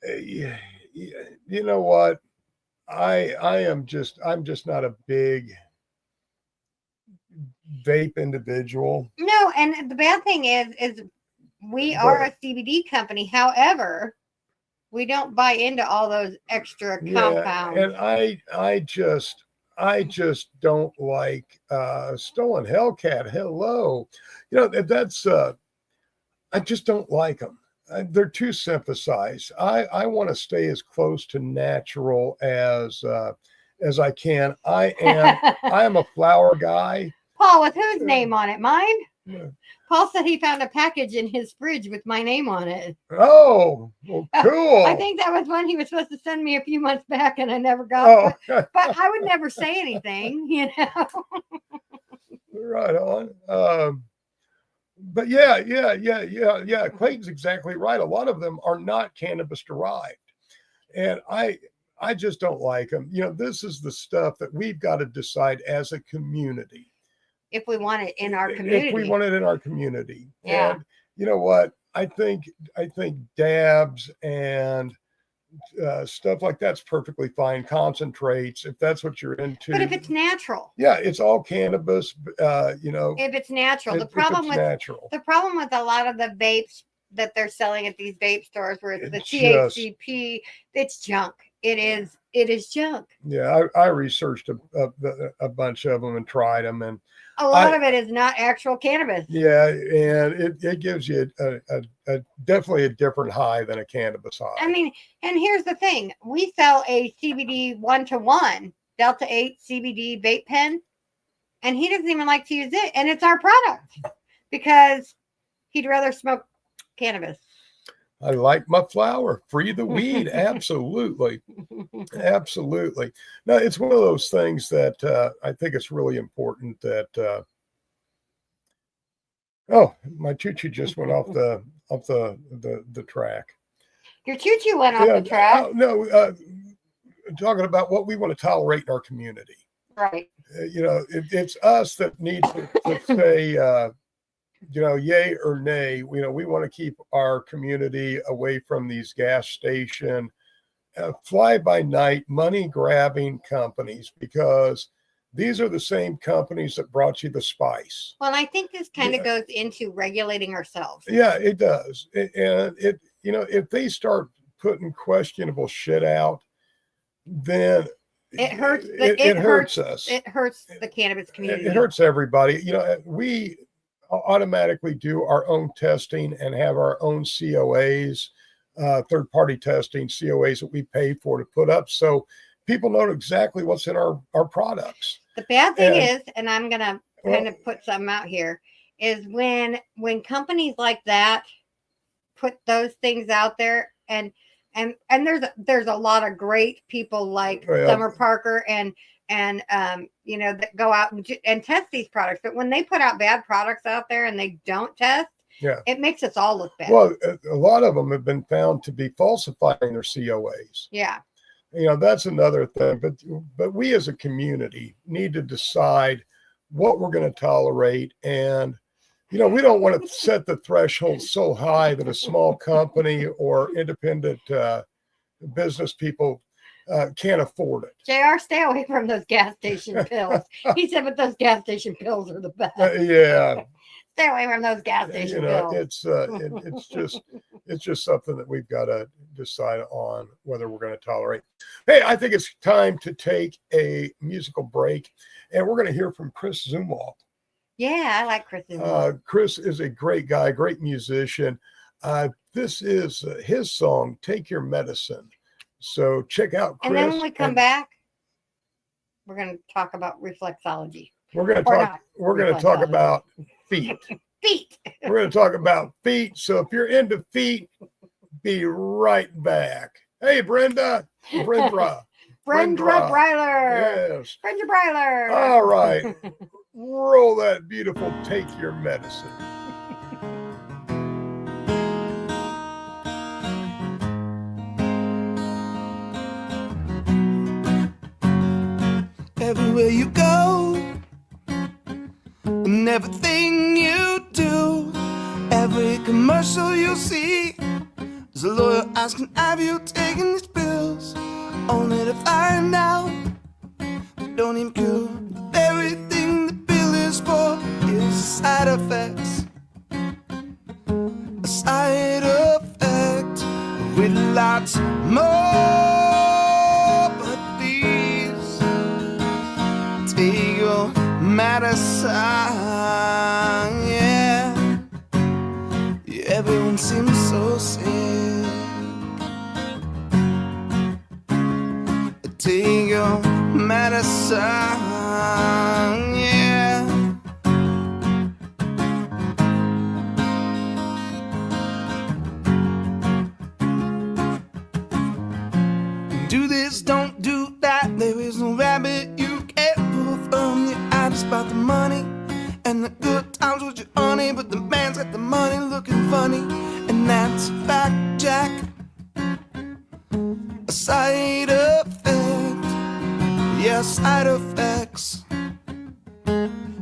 S3: You know what? I'm just not a big vape individual.
S4: No, and the bad thing is we are a CBD company. However, we don't buy into all those extra compounds.
S3: And I just don't like Stolen Hellcat. Hello, that's I just don't like them. They're too synthesized. I want to stay as close to natural as I can. I am a flower guy.
S4: Paul, with whose name on it? Mine? Yeah. Paul said he found a package in his fridge with my name on it.
S3: Oh, well, cool.
S4: I think that was one he was supposed to send me a few months back and I never got it. But I would never say anything,
S3: Right on. But yeah. Clayton's exactly right. A lot of them are not cannabis derived. And I just don't like them. This is the stuff that we've got to decide as a community.
S4: If we want it in our community.
S3: If we want it in our community.
S4: Yeah.
S3: And you know what? I think dabs and stuff like that's perfectly fine. Concentrates, if that's what you're into.
S4: But if it's natural.
S3: Yeah, it's all cannabis,
S4: If it's natural. The problem with a lot of the vapes that they're selling at these vape stores where it's the THCP, it's junk. It is junk.
S3: Yeah, I researched a bunch of them and tried them, and
S4: a lot of it is not actual cannabis.
S3: Yeah, and it gives you a definitely a different high than a cannabis high.
S4: And here's the thing: we sell a CBD 1-to-1 Delta 8 CBD vape pen, and he doesn't even like to use it, and it's our product because he'd rather smoke cannabis.
S3: I like my flower, free the weed. Absolutely. Absolutely. No, it's one of those things that I think it's really important that, my choo-choo just went off the track.
S4: Your choo-choo went off the track?
S3: Talking about what we want to tolerate in our community.
S4: Right.
S3: It's us that need to say, yay or nay. We want to keep our community away from these gas station, fly-by-night, money-grabbing companies, because these are the same companies that brought you the spice.
S4: Well, I think this kind of goes into regulating ourselves.
S3: Yeah, it does. And if they start putting questionable shit out, then
S4: it hurts.
S3: It hurts us.
S4: It hurts the cannabis community.
S3: It hurts everybody. We automatically do our own testing and have our own COAs, third-party testing COAs that we pay for to put up, so people know exactly what's in our products.
S4: The bad thing
S3: And-
S4: is, and I'm gonna kind of put something out here, is when companies like that put those things out there, and there's a lot of great people like
S3: Well,
S4: Summer Parker and you know, that go out and test these products. But when they put out bad products out there and they don't test,
S3: Yeah.
S4: it makes us all look bad.
S3: Well, a lot of them have been found to be falsifying their COAs.
S4: Yeah.
S3: You know, that's another thing. But we as a community need to decide what we're going to tolerate. And, you know, we don't want to set the threshold so high that a small company or independent business people can't afford it.
S4: JR, stay away from those gas station pills. He said, but those gas station pills are the best.
S3: Yeah.
S4: Stay away from those gas station
S3: You know,
S4: pills.
S3: it's just something that we've got to decide on whether we're going to tolerate. Hey, I think it's time to take a musical break, and we're going to hear from Chris Zumwalt.
S4: Yeah, I like Chris Zumwalt.
S3: Chris is a great guy, great musician. This is his song, "Take Your Medicine." So check out Chris.
S4: And then when we come back, we're going to talk about reflexology.
S3: We're going to
S4: Or
S3: talk.
S4: not
S3: We're going to talk
S4: reflexology.
S3: about feet.
S4: Feet.
S3: We're going to talk about feet. So if you're into feet, be right back. Hey, Brenda.
S4: Brenda Breiler.
S3: Yes.
S4: Brenda Breiler.
S3: All right. Roll that beautiful "Take Your Medicine."
S13: Everywhere you go, and everything you do, every commercial you see, there's a lawyer asking, have you taken these pills? Only to find out they don't even cure. Everything the pill is for is side effects. A side effect with lots more. Take your medicine, yeah. Everyone seems so sick. Take your medicine, yeah. Do this, don't do that. There is no rabbit you can't pull from your eyes about the money and the good times with your honey. But the man's got the money looking funny, and that's a fact, Jack. A side effect, yeah, side effects.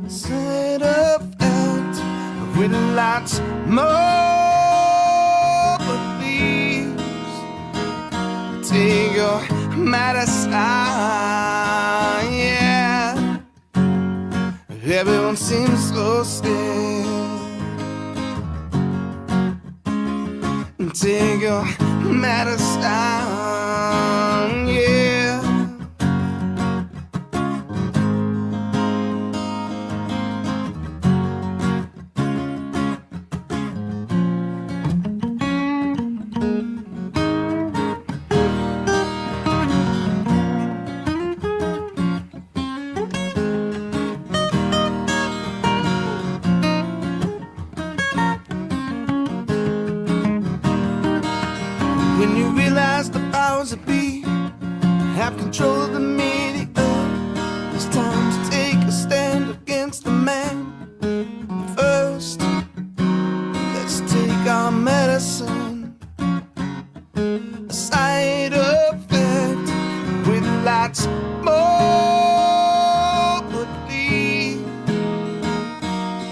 S13: Side effect with lots more. But please take your medicine, yeah. Everyone seems so sick. Take your medicine, yeah. When you realize the powers that be have control of the media, it's time to take a stand against the man. First, let's take our medicine. A side effect with lots more. But please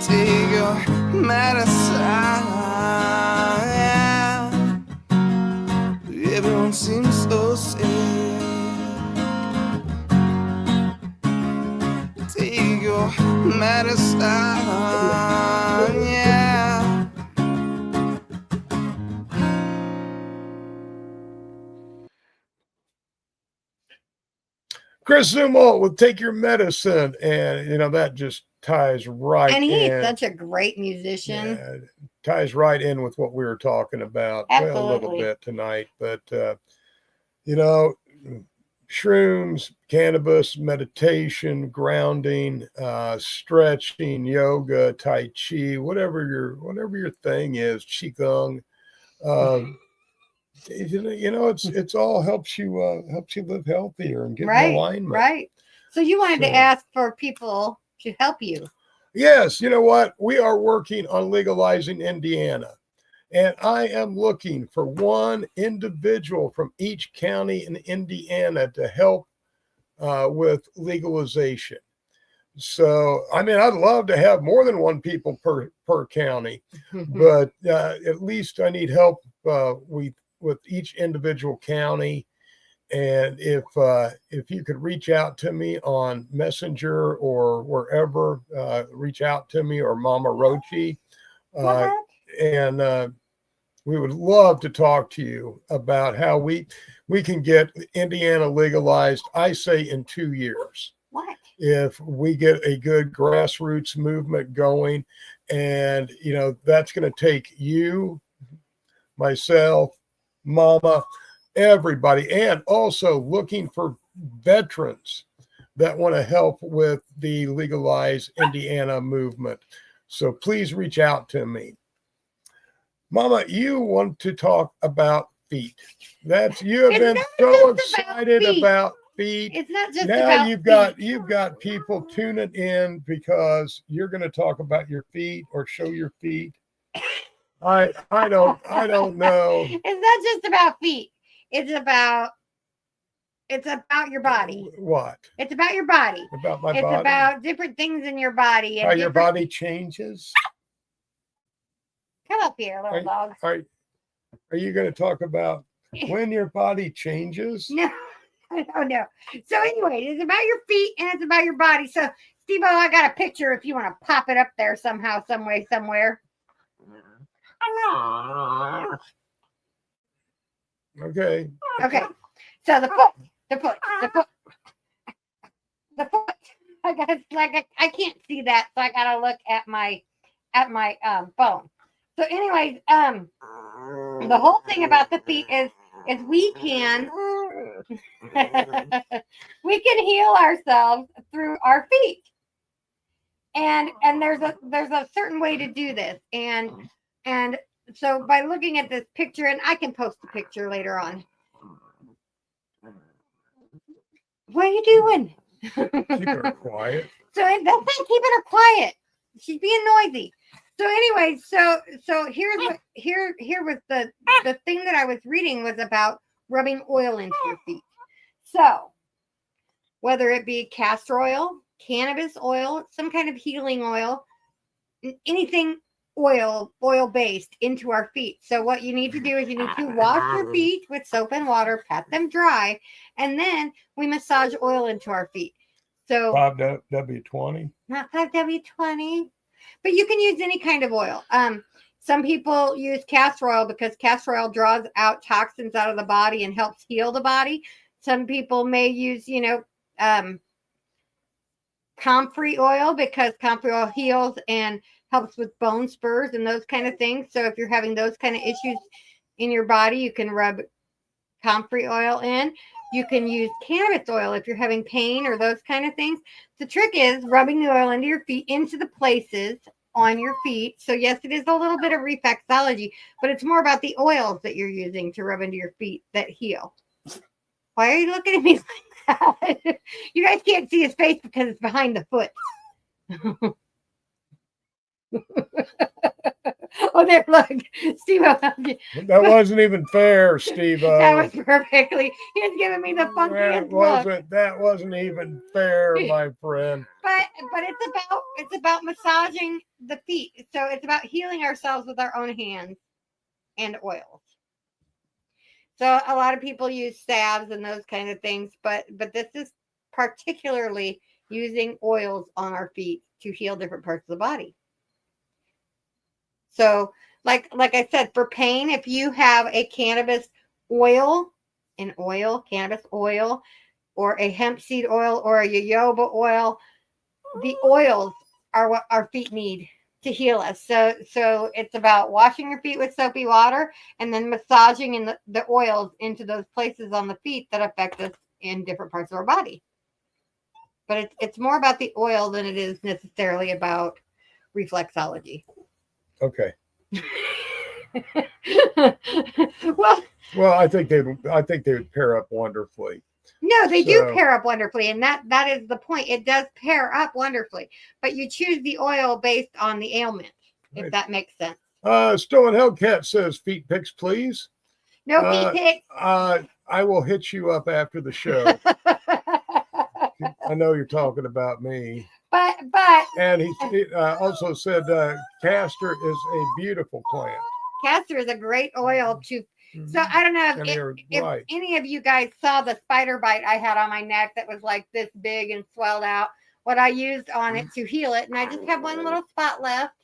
S13: take your medicine. Everyone seems so sick. Take your medicine, yeah.
S3: Chris Zumwalt with "Take Your Medicine," and you know that just ties right
S4: And he's
S3: in.
S4: such a great musician.
S3: Yeah, ties right in with what we were talking about. Well, a little
S4: Absolutely.
S3: bit tonight, but you know, shrooms, cannabis, meditation, grounding, stretching, yoga, tai chi, whatever your thing is, qigong. It's all helps you live healthier and get in alignment.
S4: Right. So you wanted to ask for people to help you.
S3: Yes, you know what? We are working on legalizing Indiana. And I am looking for one individual from each county in Indiana to help with legalization. So, I mean, I'd love to have more than one people per county, but at least I need help with each individual county. And if you could reach out to me on Messenger or wherever, reach out to me or Mama Rochi, and we would love to talk to you about how we can get Indiana legalized. I say in 2 years.
S4: What?
S3: If we get a good grassroots movement going, and that's going to take you, myself, Mama, everybody, and also looking for veterans that want to help with the Legalize Indiana movement. So please reach out to me. Mama, you want to talk about feet. You have been so excited about feet.
S4: It's not just
S3: now
S4: about
S3: you've got people tuning in because you're going to talk about your feet or show your feet. I don't know.
S4: It's not just about feet. It's about your body.
S3: What?
S4: It's about your body.
S3: About my
S4: body. It's about different things in your body.
S3: And how your body changes.
S4: Come up here, little dog.
S3: Are you going to talk about when your body changes?
S4: No, I don't know. So anyway, it's about your feet and it's about your body. So Steve-O, I got a picture if you want to pop it up there somehow, some way, somewhere.
S3: Okay.
S4: Okay. So the foot. I can't see that, so I gotta look at my phone. So anyways, the whole thing about the feet is we can heal ourselves through our feet. And there's a certain way to do this. And so by looking at this picture, and I can post the picture later on. What are you doing?
S3: Keep her quiet.
S4: So that's not keeping her quiet. She's being noisy. So anyway, so here was the thing that I was reading was about rubbing oil into your feet. So whether it be castor oil, cannabis oil, some kind of healing oil, anything oil based into our feet. So what you need to do is you need to wash your feet with soap and water, pat them dry, and then we massage oil into our feet. So
S3: 5W20,
S4: not 5W20, but you can use any kind of oil. Some people use castor oil because castor oil draws out toxins out of the body and helps heal the body. Some people may use, comfrey oil because comfrey oil heals and helps with bone spurs and those kind of things. So if you're having those kind of issues in your body, you can rub comfrey oil in. You can use cannabis oil if you're having pain or those kind of things. The trick is rubbing the oil into your feet, into the places on your feet. So yes, it is a little bit of reflexology, but it's more about the oils that you're using to rub into your feet that heal. Why are you looking at me like that? You guys can't see his face because it's behind the foot. Oh, there, look, Steve-O.
S3: That wasn't even fair, Steve-O.
S4: That was perfectly. He was giving me the funkiest look.
S3: That wasn't even fair, my friend.
S4: But it's about massaging the feet. So it's about healing ourselves with our own hands and oils. So a lot of people use salves and those kind of things, but this is particularly using oils on our feet to heal different parts of the body. So like I said, for pain, if you have a cannabis oil, cannabis oil, or a hemp seed oil, or a jojoba oil, the oils are what our feet need to heal us. So it's about washing your feet with soapy water and then massaging in the oils into those places on the feet that affect us in different parts of our body. But it's more about the oil than it is necessarily about reflexology.
S3: Okay.
S4: Well,
S3: I think they would pair up wonderfully.
S4: No, they do pair up wonderfully, and that is the point. It does pair up wonderfully, but you choose the oil based on the ailment, if that makes sense.
S3: Stolen Hellcat says feet pics, please.
S4: No feet pics.
S3: I will hit you up after the show. I know you're talking about me.
S4: But
S3: and he also said castor is a beautiful plant.
S4: Castor is a great oil to. So I don't know if any of you guys saw the spider bite I had on my neck that was like this big and swelled out. What I used on it to heal it, and I just have one little spot left.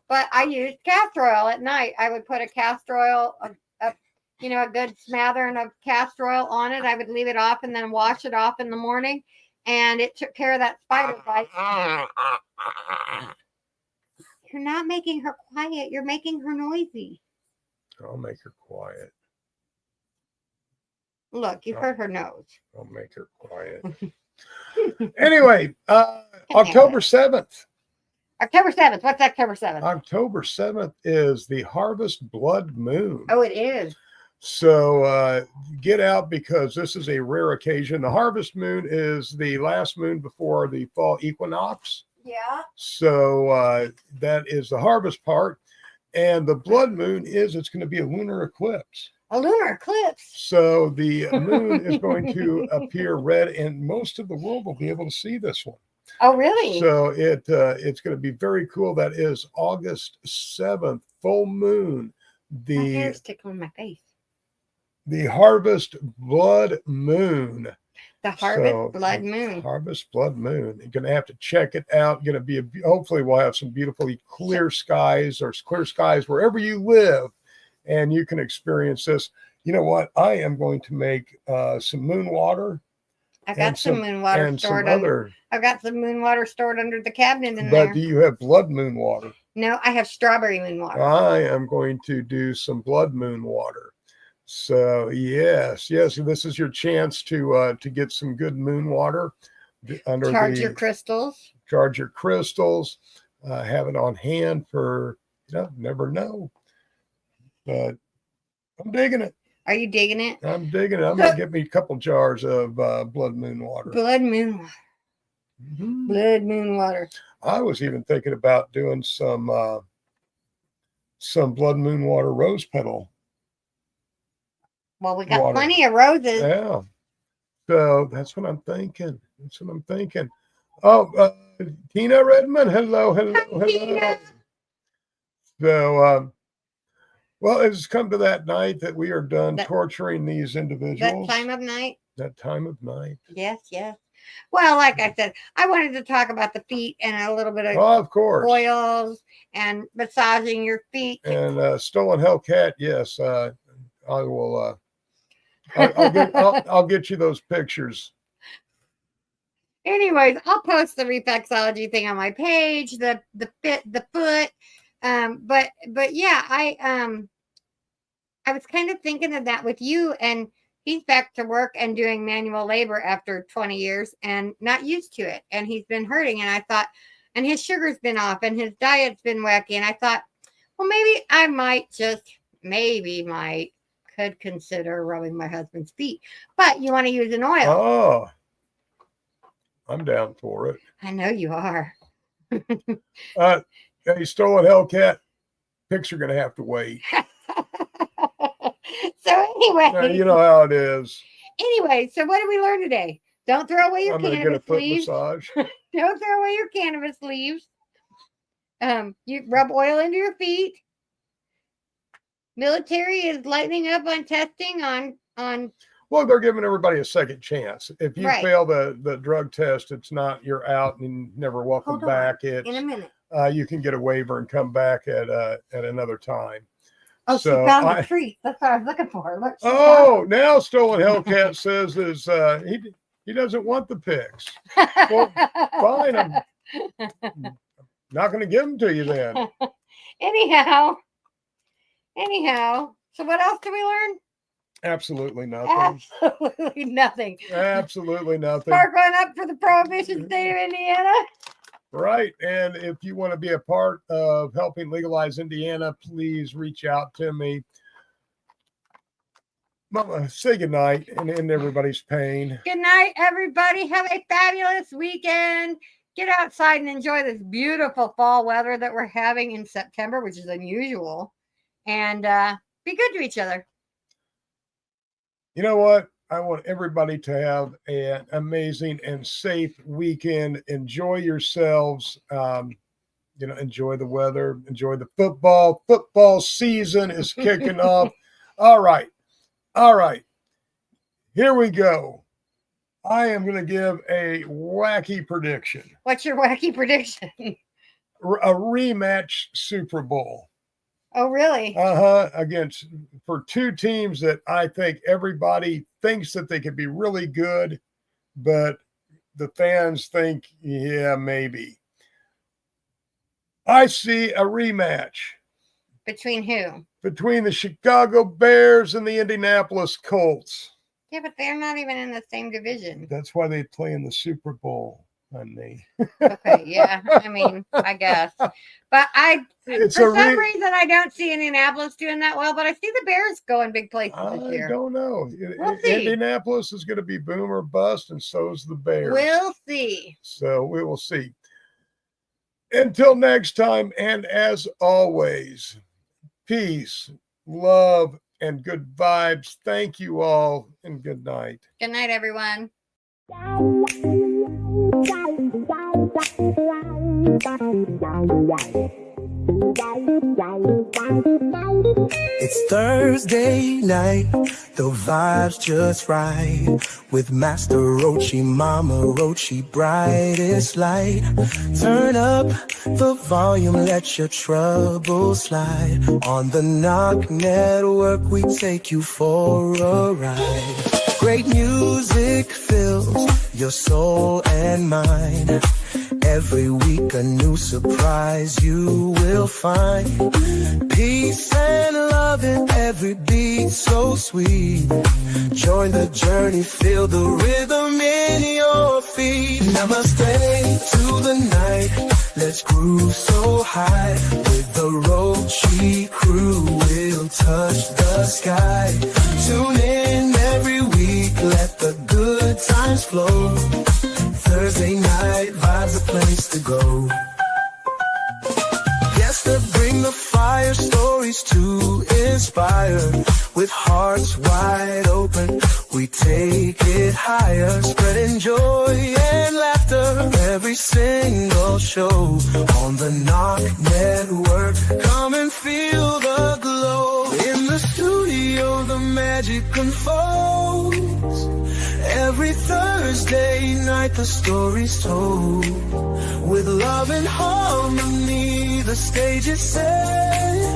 S4: But I used castor oil at night. I would put a castor oil, a good smattering of castor oil on it. I would leave it off and then wash it off in the morning, and it took care of that spider bite. You're not making her quiet. You're making her noisy.
S3: I'll make her quiet.
S4: Look, you heard her nose.
S3: I'll make her quiet. Anyway, October 7th.
S4: October 7th. What's October 7th?
S3: October 7th is the Harvest Blood Moon.
S4: Oh, it is.
S3: So get out because this is a rare occasion. The Harvest Moon is the last moon before the fall equinox.
S4: Yeah.
S3: So that is the harvest part. And the blood moon it's going to be a lunar eclipse.
S4: A lunar eclipse.
S3: So the moon is going to appear red, and most of the world will be able to see this one.
S4: Oh, really?
S3: So it's going to be very cool. That is August 7th, full moon.
S4: My hair's tickling my face.
S3: The Harvest Blood Moon.
S4: The Harvest Blood Moon.
S3: Harvest Blood Moon. You're going to have to check it out. Going to be hopefully we'll have some beautifully clear skies or clear skies wherever you live, and you can experience this. You know what? I am going to make some moon water.
S4: I got some moon water stored under. I've got some moon water stored under the cabinet in there.
S3: But do you have blood moon water?
S4: No, I have strawberry moon water.
S3: I am going to do some blood moon water. So yes, this is your chance to get some good moon water.
S4: Charge your crystals.
S3: Charge your crystals. Have it on hand for never know. But I'm digging it.
S4: Are you digging it?
S3: I'm digging it. I'm gonna get me a couple jars of blood moon water.
S4: Blood moon water. Mm-hmm. Blood moon water.
S3: I was even thinking about doing some blood moon water rose petal.
S4: Well, we got plenty of roses.
S3: Yeah. So that's what I'm thinking. Oh, Tina Redmond. Hello.
S4: Tina.
S3: So, well, it's come to that night that we are done torturing these individuals.
S4: That time of night. Yes. Well, like I said, I wanted to talk about the feet and a little bit of
S3: course,
S4: oils and massaging your feet.
S3: And Stolen Hellcat, yes, I will. I'll get you those pictures.
S4: Anyways, I'll post the reflexology thing on my page. The foot. But yeah, I was kind of thinking of that with you, and he's back to work and doing manual labor after 20 years and not used to it, and he's been hurting. And I thought, and his sugar's been off, and his diet's been wacky. And I thought, well, maybe I might could consider rubbing my husband's feet. But you want to use an oil.
S3: Oh, I'm down for it.
S4: I know you are.
S3: Hey, Stolen Hellcat, pics are going to have to wait.
S4: So anyway.
S3: You know how it is.
S4: Anyway, so what did we learn today? Don't throw away your cannabis leaves.
S3: Massage.
S4: Don't throw away your cannabis leaves. You rub oil into your feet. Military is lightening up on testing on.
S3: Well, they're giving everybody a second chance. If you fail the drug test, it's not you're out and never welcome back. It's
S4: in a minute.
S3: You can get a waiver and come back at another time.
S4: Oh, so she found the treat. That's what I was looking for. Look,
S3: now Stolen Hellcat says is he doesn't want the pics. Well, fine. I'm not going to give them to you then.
S4: Anyhow. So what else did we learn?
S3: Absolutely nothing.
S4: Absolutely nothing.
S3: Absolutely nothing.
S4: Spark one up for the Prohibition state of Indiana.
S3: Right. And if you want to be a part of helping legalize Indiana, please reach out to me. Mama, say goodnight and end everybody's pain.
S4: Good night, everybody. Have a fabulous weekend. Get outside and enjoy this beautiful fall weather that we're having in September, which is unusual. And be good to each other.
S3: You know what? I want everybody to have an amazing and safe weekend. Enjoy yourselves. Enjoy the weather. Enjoy the football. Football season is kicking off. All right. Here we go. I am going to give a wacky prediction.
S4: What's your wacky prediction?
S3: A rematch Super Bowl.
S4: Oh, really?
S3: Against for two teams that I think everybody thinks that they could be really good, but the fans think, yeah, maybe. I see a rematch.
S4: Between who?
S3: Between the Chicago Bears and the Indianapolis Colts.
S4: Yeah, but they're not even in the same division.
S3: That's why they play in the Super Bowl, honey.
S4: Okay, yeah. I mean, I guess. But for some reason, I don't see Indianapolis doing that well, but I see the Bears going big places this year.
S3: I don't know.
S4: We'll see.
S3: Indianapolis is going to be boom or bust, and so is the Bears.
S4: We'll see.
S3: So we will see. Until next time, and as always, peace, love, and good vibes. Thank you all, and good night.
S4: Good night, everyone.
S2: It's Thursday night, the vibe's just right. With Master Rochi, Mama Rochi, brightest light. Turn up the volume, let your troubles slide. On the Knock Network, we take you for a ride. Great music fills your soul and mind. Every week a new surprise you will find. Peace and love in every beat so sweet. Join the journey, feel the rhythm in your feet. Namaste to the night, let's groove so high. With the Rochi crew, we'll touch the sky. Tune in every week, let the good times flow. Thursday night vibes, a place to go. Yes, to bring the fire, stories to inspire. With hearts wide open, we take it higher. Spreading joy and laughter, every single show. On the Knock Network, come and feel the glow. In the studio, the magic unfolds. Every Thursday night the story's told. With love and harmony the stage is set.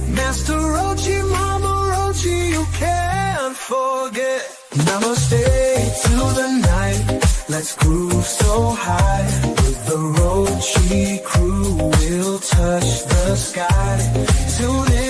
S2: Master Rochi, Mama Rochi, you can't forget. Namaste to the night, let's groove so high. With the Rochi crew we'll touch the sky. Tune in